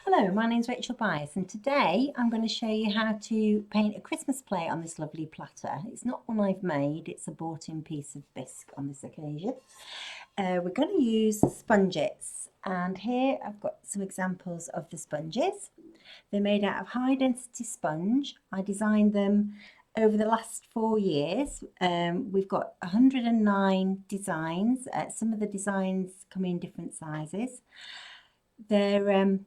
Hello, my name's Rachel Byass, and today I'm going to show you how to paint a Christmas plate on this lovely platter. It's not one I've made, it's a bought-in piece of bisque on this occasion. We're going to use sponges, and here I've got some examples of the sponges. They're made out of high-density sponge. I designed them over the last 4 years. We've got 109 designs. Some of the designs come in different sizes. They're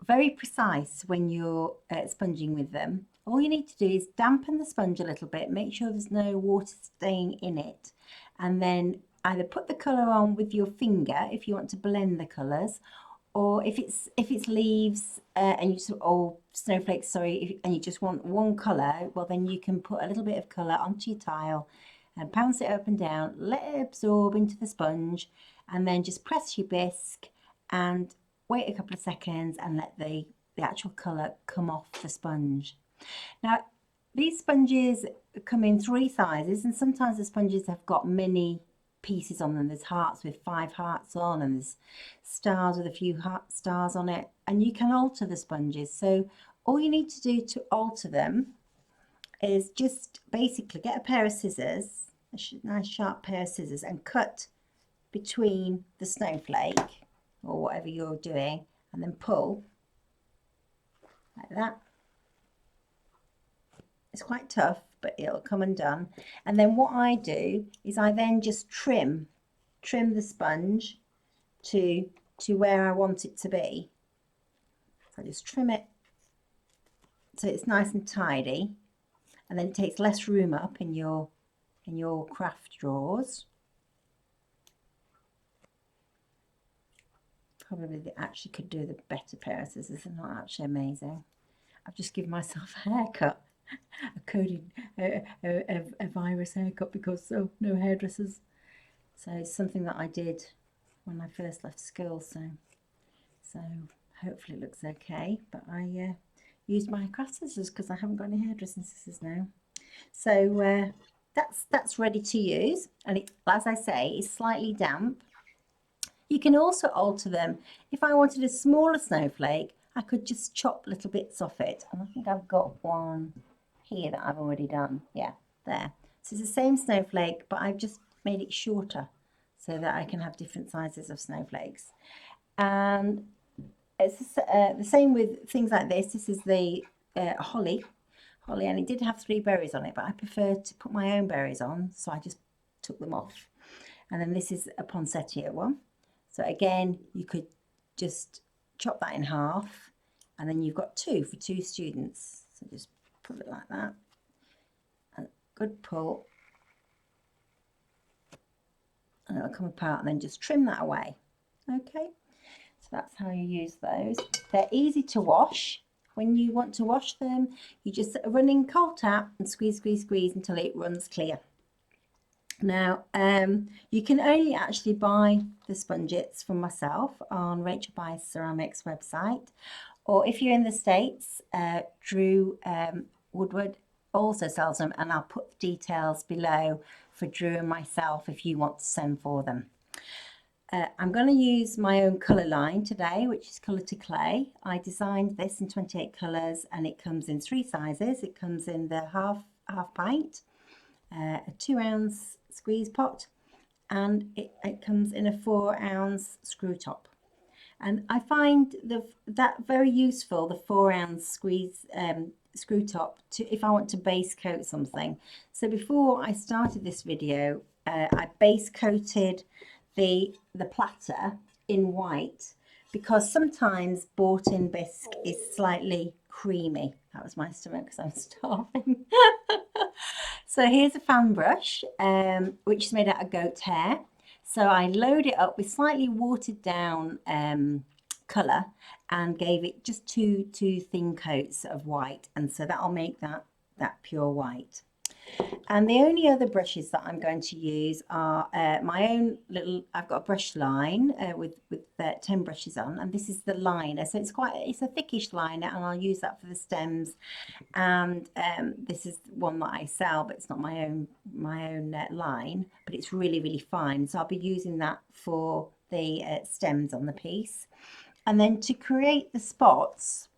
very precise when you're sponging with them. All you need to do is dampen the sponge a little bit, make sure there's no water staying in it, and then either put the colour on with your finger if you want to blend the colours, or if it's leaves and you or snowflakes, sorry, and you just want one colour, well then you can put a little bit of colour onto your tile and bounce it up and down, let it absorb into the sponge, and then just press your bisque and wait a couple of seconds and let the actual colour come off the sponge. Now, these sponges come in 3 sizes, and sometimes the sponges have got many pieces on them. There's hearts with 5 hearts on, and there's stars with a few stars on it, and you can alter the sponges. So all you need to do to alter them is just basically get a pair of scissors, a nice sharp pair of scissors, and cut between the snowflake or whatever you're doing, and then pull like that. It's quite tough, but it'll come undone. And then what I do is I then just trim the sponge to where I want it to be. So I just trim it so it's nice and tidy, and then it takes less room up in your craft drawers. Probably they actually could do the better pair of scissors. They're not actually amazing. I've just given myself a haircut, a virus haircut, because no hairdressers. So it's something that I did when I first left school. So hopefully it looks okay. But I used my craft scissors because I haven't got any hairdressing scissors now. So that's ready to use, and it, as I say, it's slightly damp. You can also alter them. If I wanted a smaller snowflake, I could just chop little bits off it. And I think I've got one here that I've already done. Yeah, there. So it's the same snowflake, but I've just made it shorter so that I can have different sizes of snowflakes. And it's the same with things like this. This is the holly, and it did have 3 berries on it, but I prefer to put my own berries on, so I just took them off. And then this is a poinsettia one. So again, you could just chop that in half, and then you've got 2 for 2 students. So just put it like that, and good pull, and it'll come apart, and then just trim that away. Okay, so that's how you use those. They're easy to wash. When you want to wash them, you just run in cold tap and squeeze until it runs clear. Now, you can only actually buy the sponges from myself on Rachel Byass Ceramics website, or if you're in the States, Drew Woodward also sells them, and I'll put the details below for Drew and myself if you want to send for them. I'm going to use my own colour line today, which is Colour to Clay. I designed this in 28 colours, and it comes in 3 sizes. It comes in the half pint, a 2-ounce squeeze pot, and it comes in a 4-ounce screw top. And I find that very useful, the 4-ounce squeeze screw top, if I want to base coat something. So before I started this video, I base coated the platter in white, because sometimes bought-in bisque is slightly creamy. That was my stomach because I'm starving. So here's a fan brush, which is made out of goat hair. So I load it up with slightly watered down colour and gave it just two thin coats of white, and so that'll make that pure white. And the only other brushes that I'm going to use are my own little, I've got a brush line with 10 brushes on, and this is the liner. So it's a thickish liner, and I'll use that for the stems. And this is one that I sell, but it's not my own line, but it's really, really fine. So I'll be using that for the stems on the piece. And then to create the spots,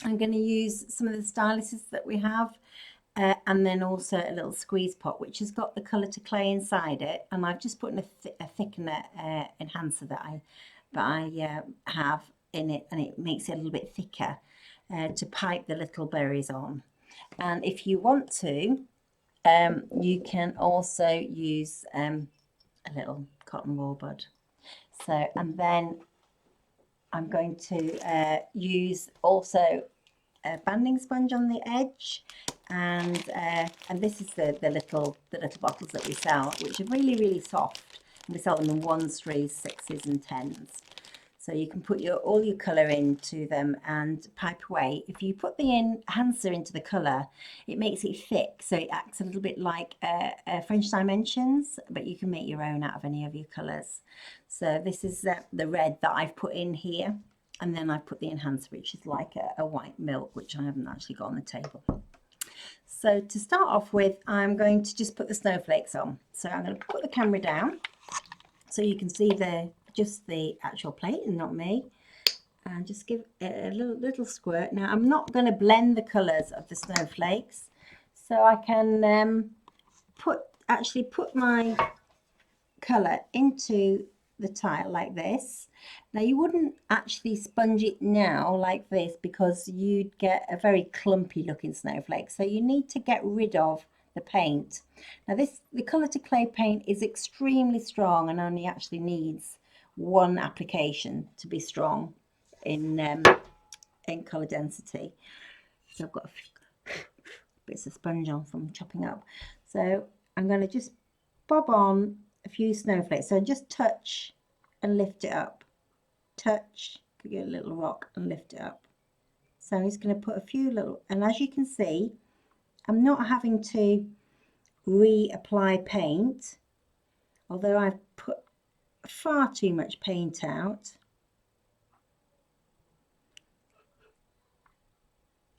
I'm going to use some of the styluses that we have, and then also a little squeeze pot which has got the colour to clay inside it, and I've just put in a thickener enhancer that I have in it, and it makes it a little bit thicker to pipe the little berries on. And if you want to, you can also use a little cotton wool bud. So, and then I'm going to use also a banding sponge on the edge, and this is the little bottles that we sell, which are really soft. And we sell them in 1s, 3s, 6s and 10s. So you can put all your colour into them and pipe away. If you put the enhancer into the colour, it makes it thick, so it acts a little bit like French dimensions, but you can make your own out of any of your colours. So this is the red that I've put in here, and then I've put the enhancer, which is like a white milk, which I haven't actually got on the table. So to start off with, I'm going to just put the snowflakes on. So I'm going to put the camera down so you can see just the actual plate and not me, and just give it a little squirt. Now I'm not going to blend the colours of the snowflakes, so I can actually put my colour into the tile like this. Now you wouldn't actually sponge it now like this, because you'd get a very clumpy looking snowflake, so you need to get rid of the paint. Now the colour to clay paint is extremely strong and only actually needs one application to be strong in colour density. So I've got a few bits of sponge on from chopping up, so I'm going to just bob on a few snowflakes. So just touch and lift it up, touch, get a little rock and lift it up. So I'm just going to put a few little, and as you can see, I'm not having to reapply paint, although I've put far too much paint out.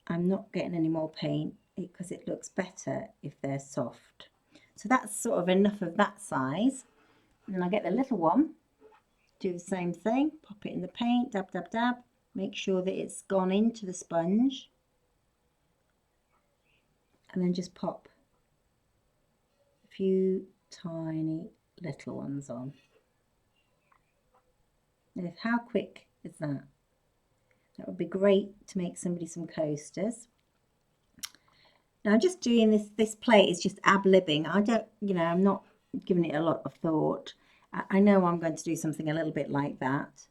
I'm not getting any more paint because it looks better if they're soft. So that's sort of enough of that size. And then I get the little one, do the same thing, pop it in the paint, dab, dab, dab, make sure that it's gone into the sponge, and then just pop a few tiny little ones on. Now, how quick is that? That would be great to make somebody some coasters. Now I'm just doing this plate is just ab-libbing. I don't, I'm not giving it a lot of thought. I know I'm going to do something a little bit like that.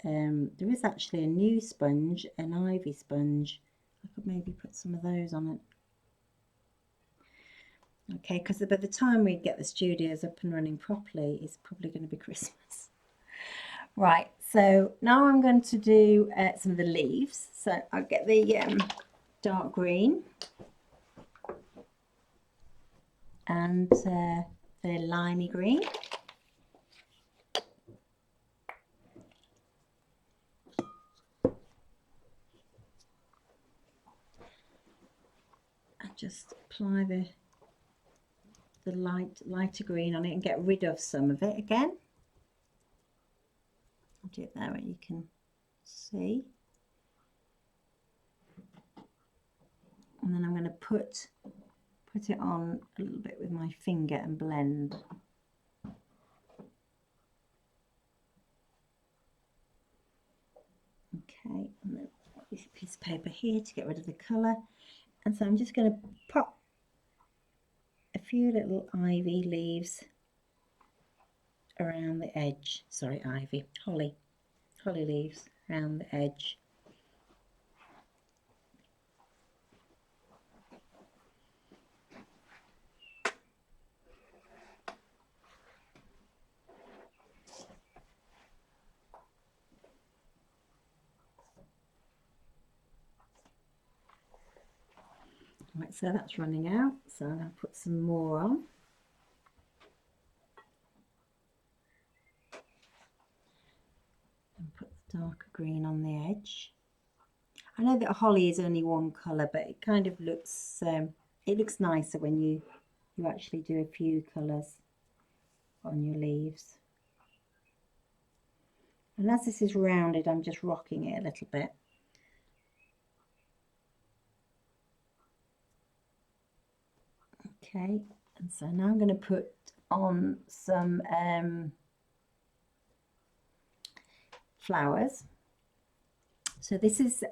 There is actually a new sponge, an ivy sponge. I could maybe put some of those on it. Okay, because by the time we get the studios up and running properly, it's probably going to be Christmas. Right, so now I'm going to do some of the leaves. So I'll get the dark green and the limey green. And just apply the lighter green on it and get rid of some of it again. I'll do it there where you can see. And then I'm going to put it on a little bit with my finger and blend. Okay, and then this piece of paper here to get rid of the colour. And so I'm just going to pop a few little ivy leaves around the edge. Sorry, ivy, holly leaves around the edge. Right, so that's running out, so I'm going to put some more on. And put the darker green on the edge. I know that holly is only one colour, but it kind of looks, it looks nicer when you actually do a few colours on your leaves. And as this is rounded, I'm just rocking it a little bit. Okay, and so now I'm going to put on some flowers. So this is,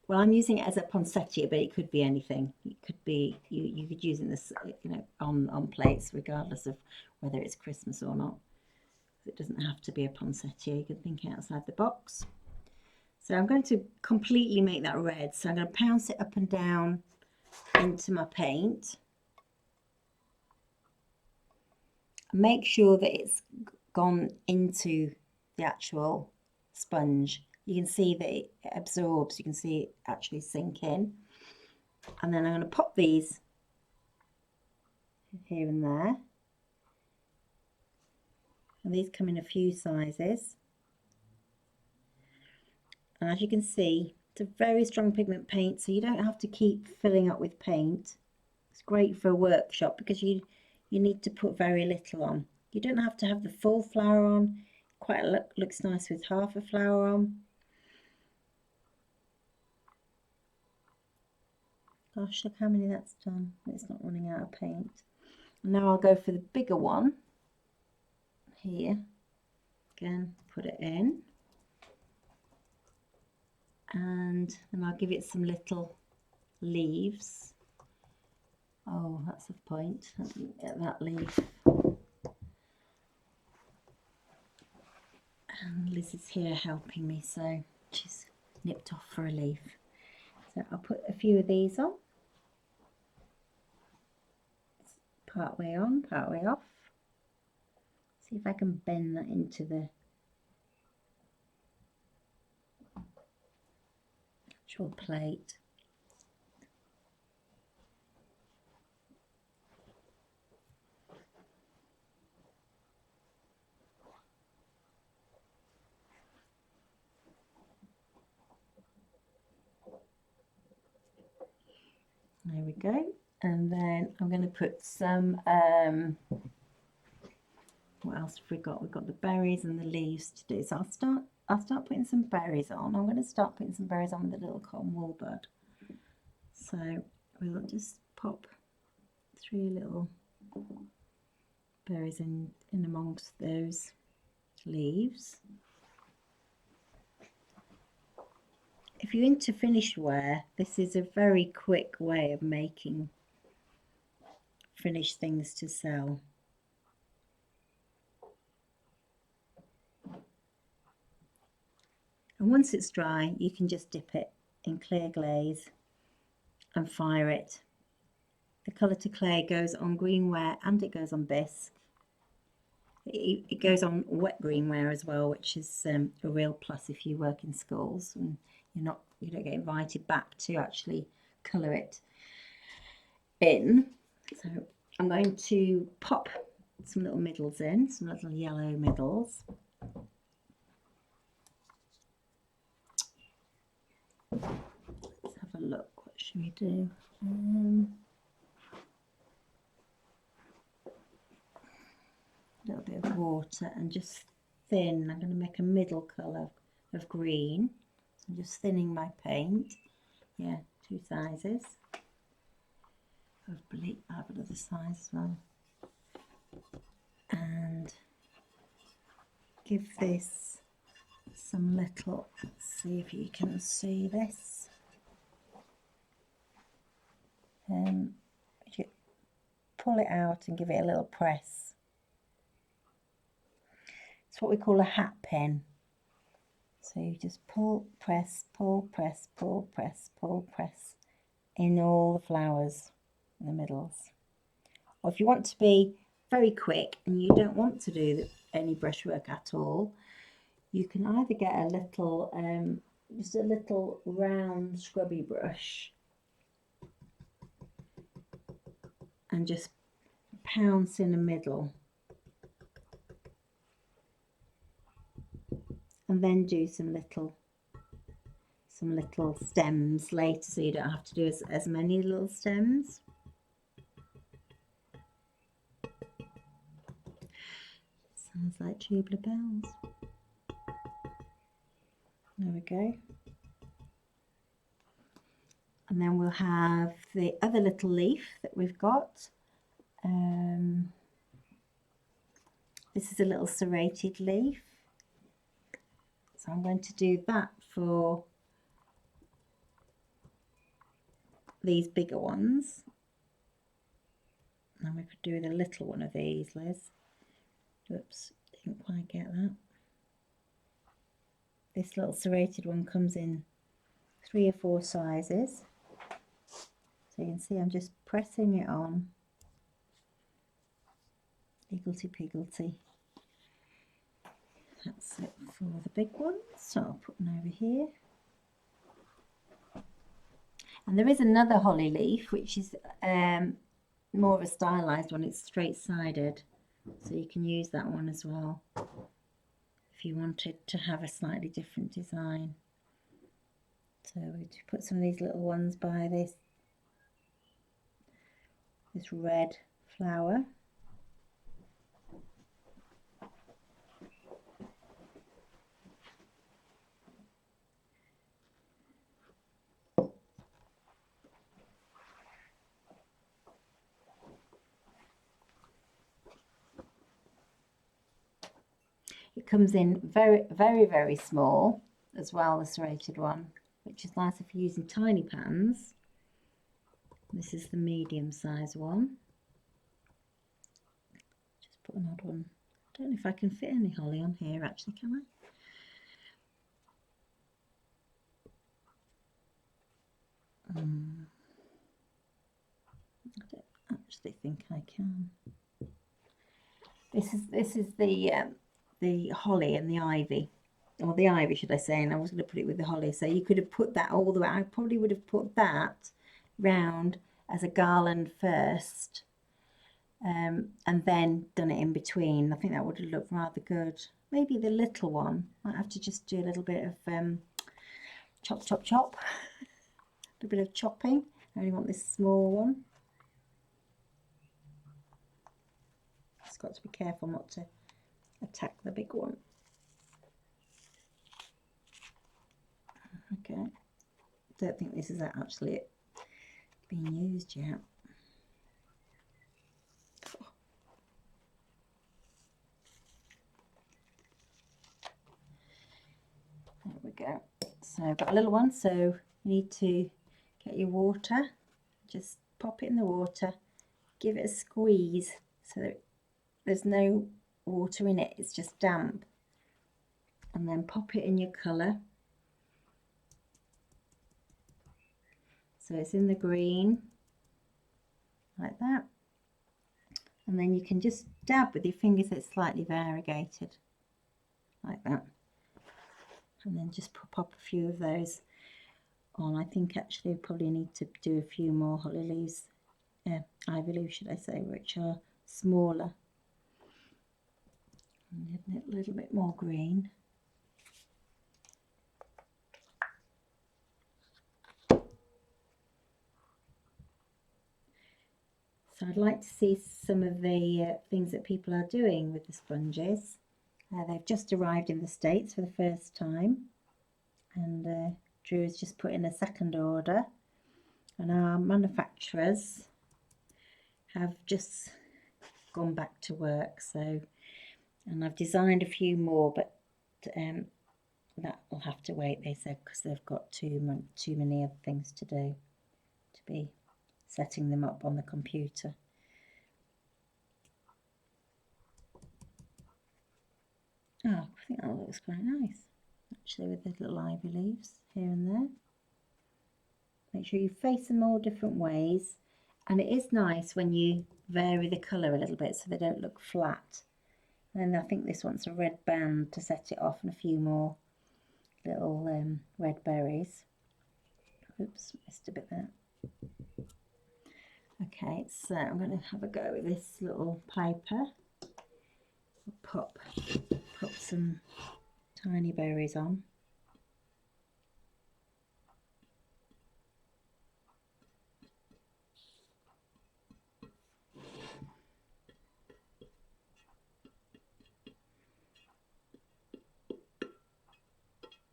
well, I'm using it as a poinsettia, but it could be anything. It could be, you could use this, you know, on plates, regardless of whether it's Christmas or not. It doesn't have to be a poinsettia, you can think outside the box. So I'm going to completely make that red. So I'm going to pounce it up and down into my paint. Make sure that it's gone into the actual sponge. You can see that it absorbs, you can see it actually sink in. And then I'm going to pop these here and there. And these come in a few sizes. And as you can see, it's a very strong pigment paint, so you don't have to keep filling up with paint. It's great for a workshop because you need to put very little on. You don't have to have the full flower on. Quite looks nice with half a flower on. Gosh, look how many that's done. It's not running out of paint. And now I'll go for the bigger one here. Again, put it in. And then I'll give it some little leaves. Oh, that's the point. I didn't get that leaf. And Liz is here helping me, so she's nipped off for a leaf. So I'll put a few of these on. Part way on, part way off. See if I can bend that into the actual plate. There we go. And then I'm going to put some, what else have we got? We've got the berries and the leaves to do. So I'll start putting some berries on. I'm going to start putting some berries on with a little cotton wool bud. So we'll just pop 3 little berries in amongst those leaves. If you're into finished wear, this is a very quick way of making finished things to sell. And once it's dry, you can just dip it in clear glaze and fire it. The colour to clay goes on greenware and it goes on bisque. It goes on wet greenware as well, which is a real plus if you work in schools and you don't get invited back to actually colour it in. So I'm going to pop some little middles in, some little yellow middles. Let's have a look. What should we do? A little bit of water and just thin. I'm going to make a middle colour of green. So I'm just thinning my paint. Yeah, 2 sizes. Hopefully I have another size as well. And give this some little, let's see if you can see this. You pull it out and give it a little press. It's what we call a hat pin. So you just pull, press, pull, press, pull, press, pull, press in all the flowers in the middles. Or if you want to be very quick and you don't want to do any brushwork at all, you can either get a little, just a little round scrubby brush and just pounce in the middle. And then do some little stems later, so you don't have to do as many little stems. Sounds like tubular bells. There we go. And then we'll have the other little leaf that we've got. This is a little serrated leaf. So I'm going to do that for these bigger ones. And we could do with a little one of these, Liz. Oops, didn't quite get that. This little serrated one comes in 3 or 4 sizes. So you can see I'm just pressing it on. Higgledy piggledy. That's it for the big ones. So I'll put them over here. And there is another holly leaf, which is more of a stylized one. It's straight-sided, so you can use that one as well if you wanted to have a slightly different design. So we put some of these little ones by this red flower. It comes in very, very, very small as well, the serrated one, which is nice if you're using tiny pans. This is the medium size one. Just put an odd one. I don't know if I can fit any holly on here actually, can I? I don't actually think I can. This is the holly and the ivy, or the ivy should I say, and I was going to put it with the holly, so you could have put that all the way. I probably would have put that round as a garland first, and then done it in between. I think that would have looked rather good. Maybe the little one might have to just do a little bit of chop chop chop, a bit of chopping. I only want this small one. Just got to be careful not to attack the big one. Okay, don't think this is actually being used yet. There we go. So I've got a little one, so you need to get your water, just pop it in the water, give it a squeeze so that there's no water in it, it's just damp, and then pop it in your colour. So it's in the green, like that. And then you can just dab with your fingers that's slightly variegated, like that. And then just pop a few of those on. I think actually we probably need to do a few more holly leaves, ivy leaves should I say, which are smaller. And a little bit more green. So I'd like to see some of the things that people are doing with the sponges. They've just arrived in the States for the first time, and Drew has just put in a second order, and our manufacturers have just gone back to work. So, and I've designed a few more, but that will have to wait, they said, because they've got too many other things to do, to be setting them up on the computer. Oh, I think that looks quite nice, actually, with the little ivy leaves here and there. Make sure you face them all different ways, and it is nice when you vary the colour a little bit so they don't look flat. And then I think this wants a red band to set it off, and a few more little red berries. Oops, missed a bit there. Okay, so I'm going to have a go with this little paper. Pop some tiny berries on.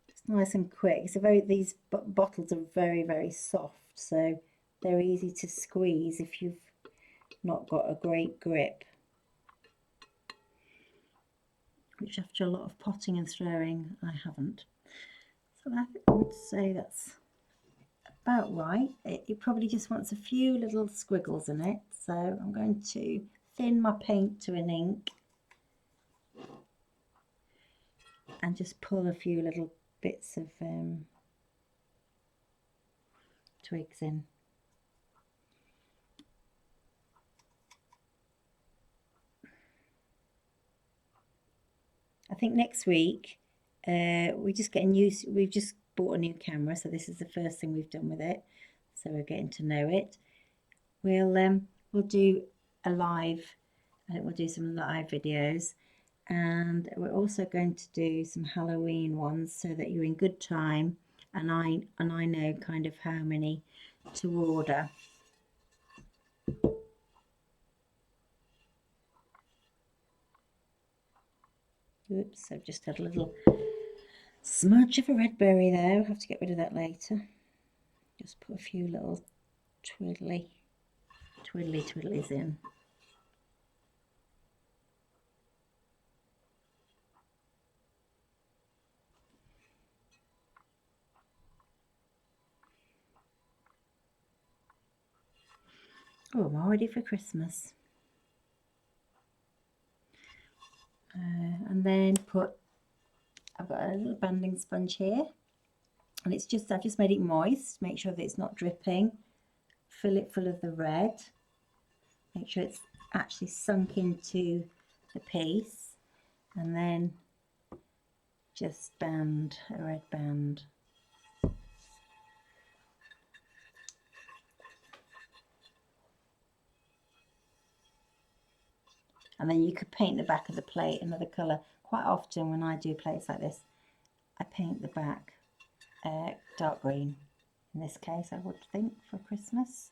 It's nice and quick. It's these bottles are very soft, so they're easy to squeeze if you've not got a great grip, which after a lot of potting and throwing I haven't. So I would say that's about right. It probably just wants a few little squiggles in it, so I'm going to thin my paint to an ink and just pull a few little bits of twigs in. I think next week we've just bought a new camera, so this is the first thing we've done with it, so we're getting to know it. We'll do a live, I think we'll do some live videos, and we're also going to do some Halloween ones so that you're in good time, and I know kind of how many to order. Oops, I've just had a little smudge of a red berry there. I'll have to get rid of that later. Just put a few little twiddlies in. Oh, I'm all ready for Christmas. And then I've got a little banding sponge here, and I've just made it moist. Make sure that it's not dripping. Fill it full of the red. Make sure it's actually sunk into the piece, and then just band a red band. And then you could paint the back of the plate another colour. Quite often when I do plates like this, I paint the back dark green. In this case, I would think, for Christmas.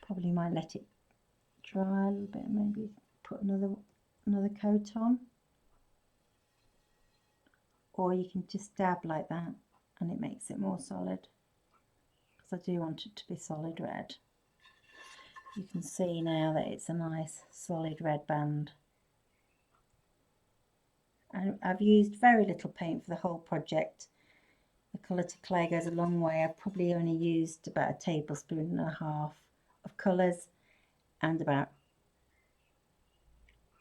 Probably might let it dry a little bit, maybe put another coat on. Or you can just dab like that and it makes it more solid, because I do want it to be solid red. You can see now that it's a nice solid red band. And I've used very little paint for the whole project. The colour to clay goes a long way. I've probably only used about a tablespoon and a half of colours and about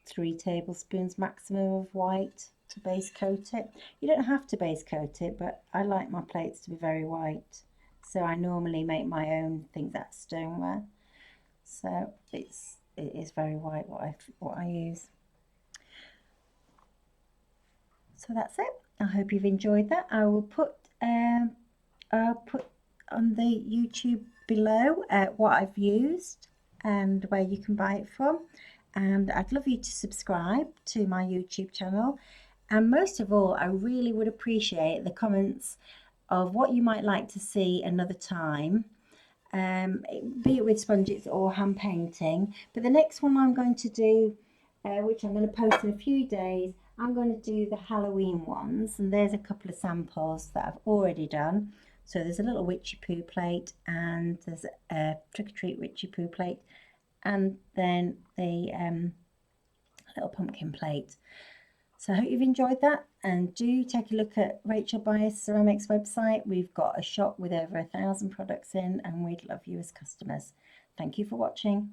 3 tablespoons maximum of white to base coat it. You don't have to base coat it, but I like my plates to be very white, so I normally make my own things out of stoneware, so it is very white what I use. So that's it. I hope you've enjoyed that. I'll put on the YouTube below what I've used and where you can buy it from, and I'd love you to subscribe to my YouTube channel, and most of all I really would appreciate the comments of what you might like to see another time, be it with sponges or hand painting. But the next one I'm going to do, which I'm going to post in a few days, I'm going to do the Halloween ones, and there's a couple of samples that I've already done. So there's a little witchy poo plate, and there's a trick-or-treat witchy poo plate, and then the little pumpkin plate. So I hope you've enjoyed that, and do take a look at Rachel Byass Ceramics website. We've got a shop with over 1,000 products in, and we'd love you as customers. Thank you for watching.